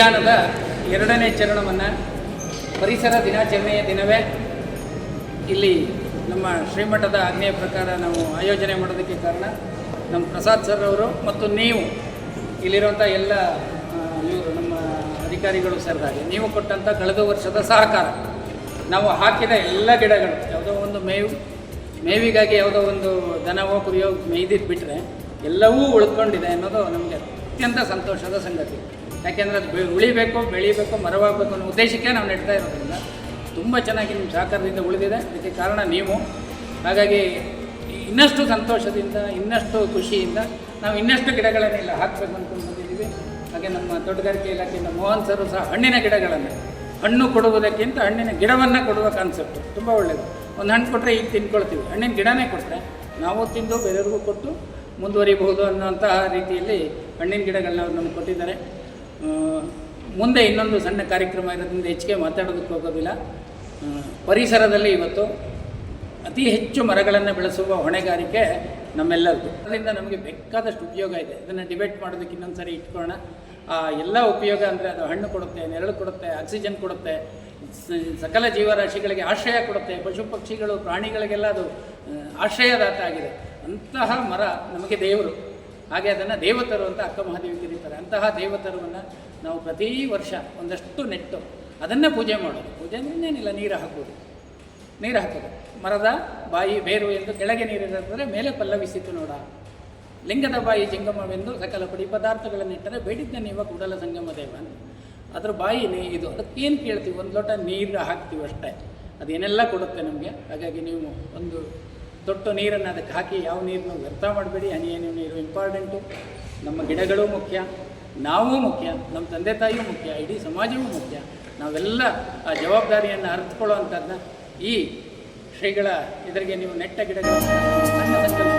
ಅಭಿಯಾನದ 2ನೇ ಚರಣವನ್ನು ಪರಿಸರ ದಿನಾಚರಣೆಯ ದಿನವೇ ಇಲ್ಲಿ ನಮ್ಮ ಶ್ರೀಮಠದ ಆಜ್ಞೆಯ ಪ್ರಕಾರ ನಾವು ಆಯೋಜನೆ ಮಾಡೋದಕ್ಕೆ ಕಾರಣ ನಮ್ಮ ಪ್ರಸಾದ್ ಸರ್ ಅವರು ಮತ್ತು ನೀವು ಇಲ್ಲಿರುವಂಥ ಎಲ್ಲ ಇವರು ನಮ್ಮ ಅಧಿಕಾರಿಗಳು ಸೇರಿದಾಗೆ ನೀವು ಕೊಟ್ಟಂಥ ಕಳೆದ ವರ್ಷದ ಸಹಕಾರ, ನಾವು ಹಾಕಿದ ಎಲ್ಲ ಗಿಡಗಳು ಯಾವುದೋ ಒಂದು ಮೇವಿಗಾಗಿ ಯಾವುದೋ ಒಂದು ದನವೋ ಕುರಿಯೋ ಮೇಯ್ದಿದ್ದು ಬಿಟ್ಟರೆ ಎಲ್ಲವೂ ಉಳ್ಕೊಂಡಿದೆ ಅನ್ನೋದು ನಮಗೆ ಅತ್ಯಂತ ಸಂತೋಷದ ಸಂಗತಿ. ಯಾಕೆಂದರೆ ಅದು ಉಳಿಬೇಕು, ಬೆಳೀಬೇಕು, ಮರವಾಗಬೇಕು ಅನ್ನೋ ಉದ್ದೇಶಕ್ಕೆ ನಾವು ನೆಡ್ತಾ ಇರೋದ್ರಿಂದ ತುಂಬ ಚೆನ್ನಾಗಿ ನಿಮ್ಮ ಸಹಕಾರದಿಂದ ಉಳಿದಿದೆ. ಅದಕ್ಕೆ ಕಾರಣ ನೀವು. ಹಾಗಾಗಿ ಇನ್ನಷ್ಟು ಸಂತೋಷದಿಂದ, ಇನ್ನಷ್ಟು ಖುಷಿಯಿಂದ ನಾವು ಇನ್ನಷ್ಟು ಗಿಡಗಳನ್ನೆಲ್ಲ ಹಾಕಬೇಕು ಅಂದ್ಕೊಂಡು ಬಂದಿದ್ದೀವಿ. ಹಾಗೆ ನಮ್ಮ ತೋಟಗಾರಿಕೆ ಇಲಾಖೆಯಿಂದ ಮೋಹನ್ ಸರು ಸಹ ಹಣ್ಣಿನ ಗಿಡಗಳನ್ನು, ಹಣ್ಣು ಕೊಡುವುದಕ್ಕಿಂತ ಹಣ್ಣಿನ ಗಿಡವನ್ನು ಕೊಡುವ ಕಾನ್ಸೆಪ್ಟು ತುಂಬ ಒಳ್ಳೆಯದು. ಒಂದು ಹಣ್ಣು ಕೊಟ್ಟರೆ ಈಗ ತಿಂದ್ಕೊಳ್ತೀವಿ, ಹಣ್ಣಿನ ಗಿಡನೇ ಕೊಟ್ಟರೆ ನಾವು ತಿಂದು ಬೇರೆಯವ್ರಿಗೂ ಕೊಟ್ಟು ಮುಂದುವರಿಬಹುದು ಅನ್ನೋಂತಹ ರೀತಿಯಲ್ಲಿ ಹಣ್ಣಿನ ಗಿಡಗಳನ್ನ ಅವ್ರು ನಮ್ಗೆ ಕೊಟ್ಟಿದ್ದಾರೆ. ಮುಂದೆ ಇನ್ನೊಂದು ಸಣ್ಣ ಕಾರ್ಯಕ್ರಮ ಇರೋದ್ರಿಂದ ಹೆಚ್ಚಿಗೆ ಮಾತಾಡೋದಕ್ಕೆ ಹೋಗೋದಿಲ್ಲ. ಪರಿಸರದಲ್ಲಿ ಇವತ್ತು ಅತಿ ಹೆಚ್ಚು ಮರಗಳನ್ನು ಬೆಳೆಸುವ ಹೊಣೆಗಾರಿಕೆ ನಮ್ಮೆಲ್ಲರದು. ಅದರಿಂದ ನಮಗೆ ಬೇಕಾದಷ್ಟು ಉಪಯೋಗ ಇದೆ. ಇದನ್ನು ಡಿಬೇಟ್ ಮಾಡೋದಕ್ಕೆ ಇನ್ನೊಂದು ಸಾರಿ ಇಟ್ಕೊಳ್ಳೋಣ. ಎಲ್ಲ ಉಪಯೋಗ ಅಂದರೆ ಅದು ಹಣ್ಣು ಕೊಡುತ್ತೆ, ನೆರಳು ಕೊಡುತ್ತೆ, ಆಕ್ಸಿಜನ್ ಕೊಡುತ್ತೆ, ಸಕಲ ಜೀವರಾಶಿಗಳಿಗೆ ಆಶ್ರಯ ಕೊಡುತ್ತೆ, ಪಶು ಪಕ್ಷಿಗಳು ಪ್ರಾಣಿಗಳಿಗೆಲ್ಲ ಅದು ಆಶ್ರಯದಾತ ಆಗಿದೆ. ಅಂತಹ ಮರ ನಮಗೆ ದೇವರು. ಹಾಗೆ ಅದನ್ನು ದೇವತರು ಅಂತ ಅಕ್ಕ ಮಹಾದೇವಿ ಕರೀತಾರೆ. ಅಂತಹ ದೇವತರವನ್ನು ನಾವು ಪ್ರತಿ ವರ್ಷ ಒಂದಷ್ಟು ನೆಟ್ಟು ಅದನ್ನೇ ಪೂಜೆ ಮಾಡೋದು. ಪೂಜೆ ಇನ್ನೇನಿಲ್ಲ, ನೀರು ಹಾಕೋದು. ಮರದ ಬಾಯಿ ಬೇರು ಎಂದು ಕೆಳಗೆ ನೀರಿರುತ್ತದೆ, ಮೇಲೆ ಪಲ್ಲವಿಸಿತು ನೋಡ. ಲಿಂಗದ ಬಾಯಿ ಜಿಂಗಮವೆಂದು ಸಕಲ ಪಡಿ ಪದಾರ್ಥಗಳನ್ನಿಟ್ಟರೆ ಬೇಡಿದ್ದ ನೀವ ಕೂಡಲ ಸಂಗಮ ದೇವ. ಅದ್ರ ಬಾಯಿ ಇದು. ಅದಕ್ಕೇನು ಕೇಳ್ತೀವಿ? ಒಂದು ಲೋಟ ನೀರು ಹಾಕ್ತೀವಿ ಅಷ್ಟೇ, ಅದೇನೆಲ್ಲ ಕೊಡುತ್ತೆ ನಮಗೆ. ಹಾಗಾಗಿ ನೀವು ಒಂದು ತೊಟ್ಟು ನೀರನ್ನು ಅದಕ್ಕೆ ಹಾಕಿ ಯಾವ ನೀರನ್ನು ವ್ಯರ್ಥ ಮಾಡಬೇಡಿ. ಹನಿಯೇನು ನೀರು ಇಂಪಾರ್ಟೆಂಟು. ನಮ್ಮ ಗಿಡಗಳೂ ಮುಖ್ಯ, ನಾವೂ ಮುಖ್ಯ, ನಮ್ಮ ತಂದೆ ತಾಯಿಯೂ ಮುಖ್ಯ, ಇಡೀ ಸಮಾಜವೂ ಮುಖ್ಯ. ನಾವೆಲ್ಲ ಆ ಜವಾಬ್ದಾರಿಯನ್ನು ಅರ್ಥಕೊಳ್ಳುವಂಥದ್ದನ್ನ ಈ ಶ್ರೀಗಳ ಇದರಿಗೆ ನೀವು ನೆಟ್ಟ ಗಿಡಗಳನ್ನು ಸಣ್ಣ ಸಂಕಲ್ಪ